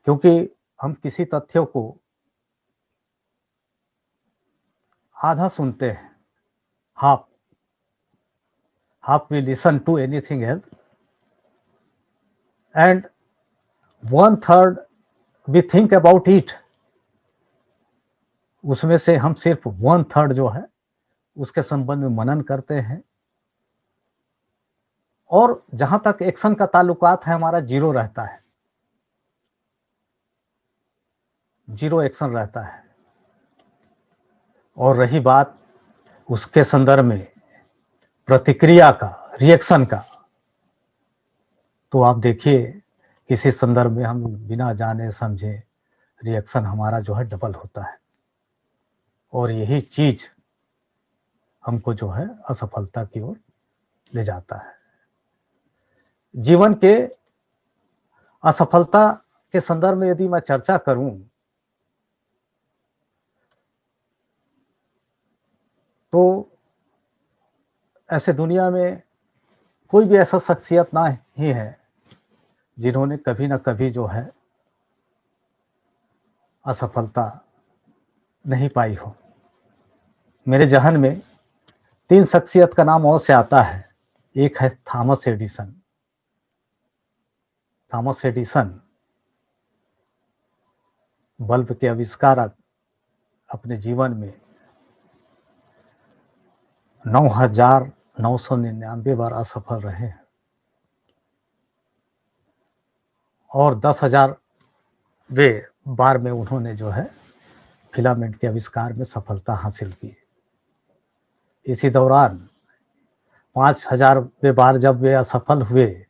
क्योंकि हम किसी तथ्यों को आधा सुनते हैं, half half we listen to anything else, and one third we think about it. उसमें से हम सिर्फ वन थर्ड जो है उसके संबंध में मनन करते हैं, और जहां तक एक्शन का ताल्लुकात है हमारा जीरो रहता है, जीरो एक्शन रहता है। और रही बात उसके संदर्भ में प्रतिक्रिया का, रिएक्शन का, तो आप देखिए किसी संदर्भ में हम बिना जाने समझे रिएक्शन हमारा जो है डबल होता है, और यही चीज हमको जो है असफलता की ओर ले जाता है। जीवन के असफलता के संदर्भ में यदि मैं चर्चा करूं तो ऐसे दुनिया में कोई भी ऐसा शख्सियत ना ही है जिन्होंने कभी ना कभी जो है असफलता नहीं पाई हो। मेरे जहन में तीन शख्सियत का नाम और से आता है। एक है Thomas Edison. Thomas Edison bulb के आविष्कारक अपने जीवन में 9,999 बार असफल रहे हैं, और 10,000 वे बार में उन्होंने जो है फिलामेंट के आविष्कार में सफलता हासिल की। इसी दौरान 5,000 बार जब वे असफल हुए तो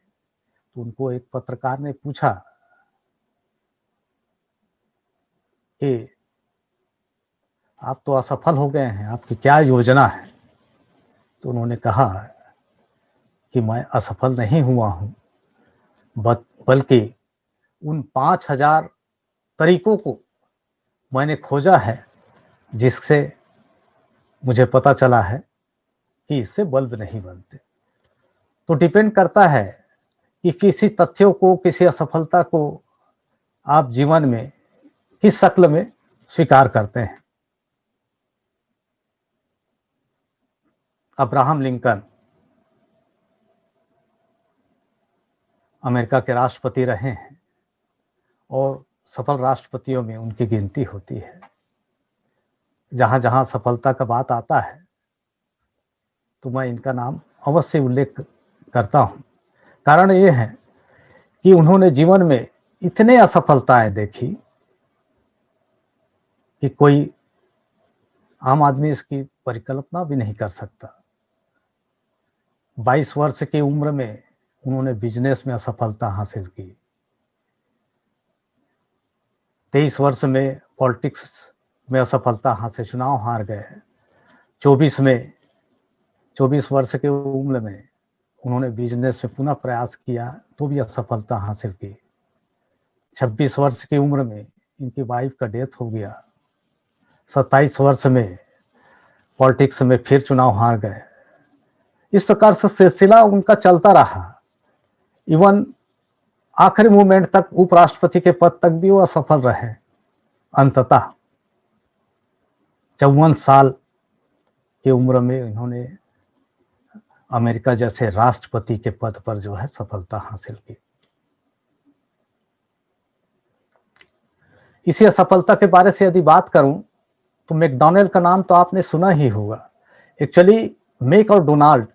उनको एक पत्रकार ने पूछा कि आप तो असफल हो गए हैं, आपकी क्या योजना है? तो उन्होंने कहा कि मैं असफल नहीं हुआ हूं, बल्कि उन 5,000 तरीकों को मैंने खोजा है जिससे मुझे पता चला है कि इससे बल्ब नहीं बनते। तो डिपेंड करता है कि किसी तथ्यों को, किसी असफलता को आप जीवन में किस शक्ल में स्वीकार करते हैं। अब्राहम लिंकन अमेरिका के राष्ट्रपति रहे हैं, और सफल राष्ट्रपतियों में उनकी गिनती होती है। जहां जहां सफलता का बात आता है तो मैं इनका नाम अवश्य उल्लेख करता हूं। कारण ये है कि उन्होंने जीवन में इतने असफलताएं देखी कि कोई आम आदमी इसकी परिकल्पना भी नहीं कर सकता। 22 वर्ष की उम्र में उन्होंने बिजनेस में असफलता हासिल की। 23 वर्ष में पॉलिटिक्स में असफलता हासिल, चुनाव हार गए। 24 वर्ष की उम्र में उन्होंने बिजनेस में पुनः प्रयास किया तो भी असफलता हासिल की। 26 वर्ष की उम्र में इनकी वाइफ का डेथ हो गया। 27 वर्ष में पॉलिटिक्स में फिर चुनाव हार गए। इस प्रकार से सिलसिला उनका चलता रहा। इवन आखिरी मोमेंट तक उपराष्ट्रपति के पद तक भी वो असफल रहे। अंततः 54 साल की उम्र में इन्होंने अमेरिका जैसे राष्ट्रपति के पद पर जो है सफलता हासिल की। इसी असफलता के बारे से यदि बात करूं तो मैकडॉनल्ड का नाम तो आपने सुना ही होगा। एक्चुअली मैक और डोनाल्ड,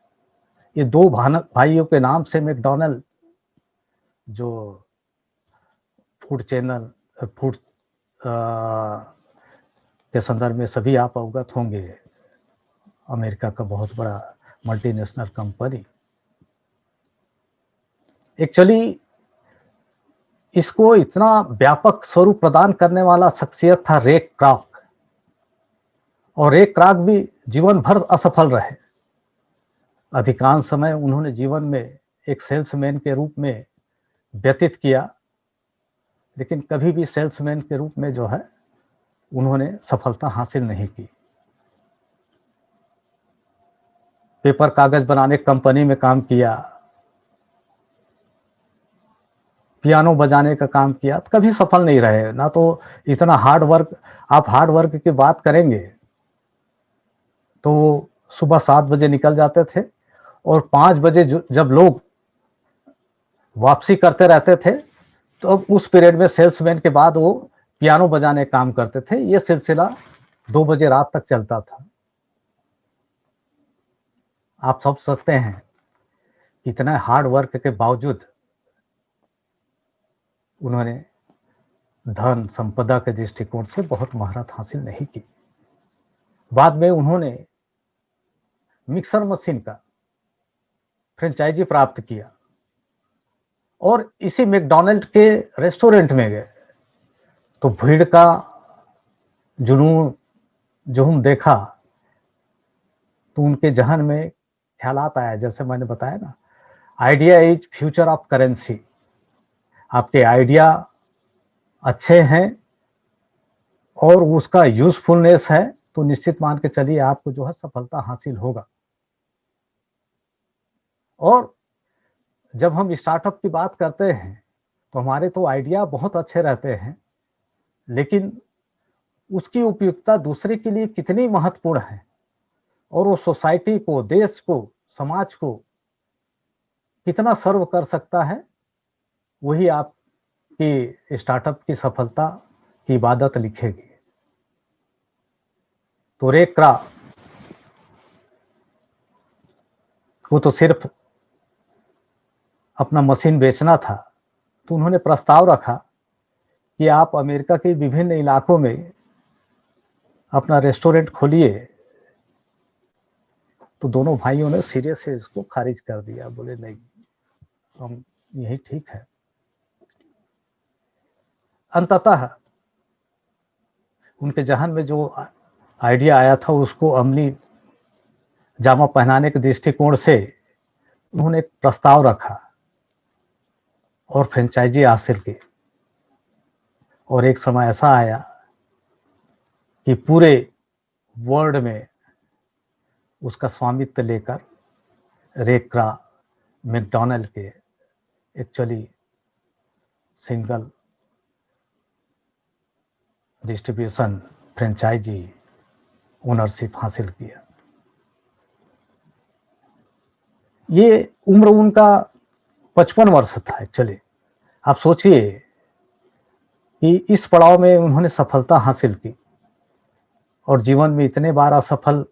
ये दो भाइयों के नाम से मैकडॉनल्ड जो फूड चैनल, फूड के संदर्भ में सभी आप अवगत होंगे, अमेरिका का बहुत बड़ा मल्टीनेशनल कंपनी। एक्चुअली इसको इतना व्यापक स्वरूप प्रदान करने वाला शख्सियत था रे क्रॉक, और रे क्रॉक भी जीवन भर असफल रहे। अधिकांश समय उन्होंने जीवन में एक सेल्समैन के रूप में व्यतीत किया, लेकिन कभी भी सेल्समैन के रूप में जो है उन्होंने सफलता हासिल नहीं की। पेपर कागज बनाने कंपनी में काम किया, पियानो बजाने का काम किया, तो कभी सफल नहीं रहे। ना तो इतना हार्ड वर्क, आप हार्ड वर्क की बात करेंगे तो सुबह 7 बजे निकल जाते थे और 5 बजे जब लोग वापसी करते रहते थे, तो अब उस पीरियड में सेल्समैन के बाद वो पियानो बजाने का काम करते थे। ये सिलसिला 2 बजे रात तक चलता था। आप समझ सकते हैं इतना हार्ड वर्क के बावजूद उन्होंने धन संपदा के दृष्टिकोण से बहुत महारत हासिल नहीं की। बाद में उन्होंने मिक्सर मशीन का फ्रेंचाइजी प्राप्त किया और इसी मैकडॉनल्ड के रेस्टोरेंट में गए तो भीड़ का जुनून जो हम देखा तो उनके जहन में ख्यालात आया, जैसे मैंने बताया ना, idea is future of currency. आपके आइडिया अच्छे हैं और उसका यूजफुलनेस है तो निश्चित मान के चलिए आपको जो है सफलता हासिल होगा। और जब हम स्टार्टअप की बात करते हैं तो हमारे तो आइडिया बहुत अच्छे रहते हैं, लेकिन उसकी उपयुक्तता दूसरे के लिए कितनी महत्वपूर्ण है और वो सोसाइटी को, देश को, समाज को कितना सर्व कर सकता है, वही आपकी स्टार्टअप की सफलता की इबादत लिखेगी। तो रे क्रा को तो सिर्फ अपना मशीन बेचना था, तो उन्होंने प्रस्ताव रखा कि आप अमेरिका के विभिन्न इलाकों में अपना रेस्टोरेंट खोलिए। तो दोनों भाइयों ने सीरियस से इसको खारिज कर दिया, बोले नहीं, हम यही ठीक है। अंततः उनके जहन में जो आइडिया आया था उसको अमली जामा पहनाने के दृष्टिकोण से उन्होंने एक प्रस्ताव रखा और फ्रेंचाइजी हासिल की। और एक समय ऐसा आया कि पूरे वर्ल्ड में उसका स्वामित्व लेकर रेक्रा मैकडॉनल्ड के actually single distribution franchise ownership हासिल किया। ये उम्र उनका 55 वर्ष था एक्चुअली। आप सोचिए कि इस पड़ाव में उन्होंने सफलता हासिल की और जीवन में इतने बार असफल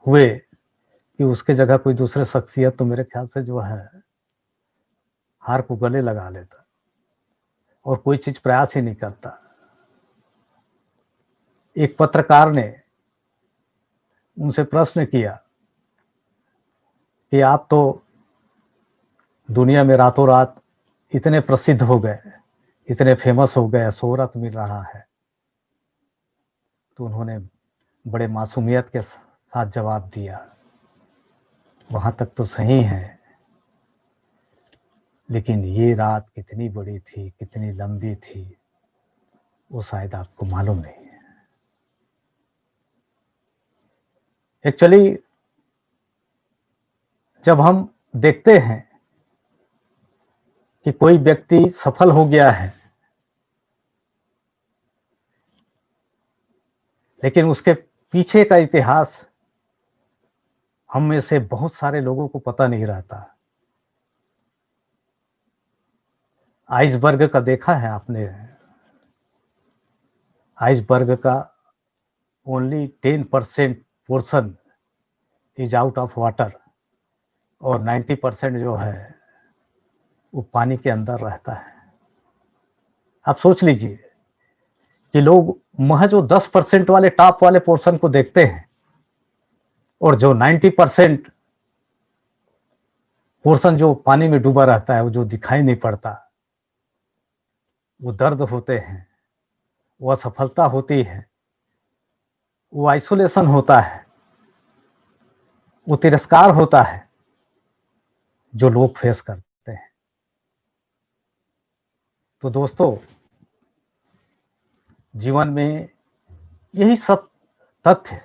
हुए कि उसके जगह कोई दूसरे शख्सियत तो मेरे ख्याल से जो है हार को गले लगा लेता और कोई चीज प्रयास ही नहीं करता। एक पत्रकार ने उनसे प्रश्न किया कि आप तो दुनिया में रातों रात इतने प्रसिद्ध हो गए, इतने फेमस हो गए, शोहरत मिल रहा है। तो उन्होंने बड़े मासूमियत के साथ जवाब दिया, वहां तक तो सही है, लेकिन ये रात कितनी बड़ी थी, कितनी लंबी थी, वो शायद आपको मालूम नहीं है। एक्चुअली जब हम देखते हैं कि कोई व्यक्ति सफल हो गया है लेकिन उसके पीछे का इतिहास हम में से बहुत सारे लोगों को पता नहीं रहता। आइसबर्ग का देखा है आपने? आइसबर्ग का only 10% portion is out of water और 90% जो है वो पानी के अंदर रहता है। आप सोच लीजिए कि लोग महज जो 10% वाले टॉप वाले पोर्शन को देखते हैं और जो 90% पोर्शन जो पानी में डूबा रहता है, वो जो दिखाई नहीं पड़ता, वो दर्द होते हैं, वो असफलता होती है, वो आइसोलेशन होता है, वो तिरस्कार होता है जो लोग फेस करते हैं। तो दोस्तों, जीवन में यही सब तथ्य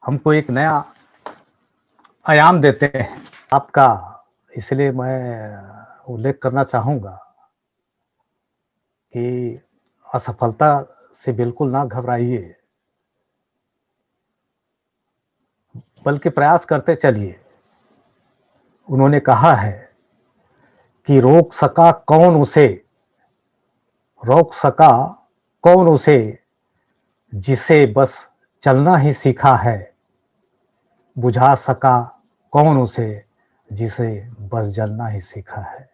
हमको एक नया आयाम देते हैं आपका। इसलिए मैं उल्लेख करना चाहूंगा कि असफलता से बिल्कुल ना घबराइए, बल्कि प्रयास करते चलिए। उन्होंने कहा है कि रोक सका कौन उसे जिसे बस चलना ही सीखा है, बुझा सका कौन उसे जिसे बस जलना ही सीखा है।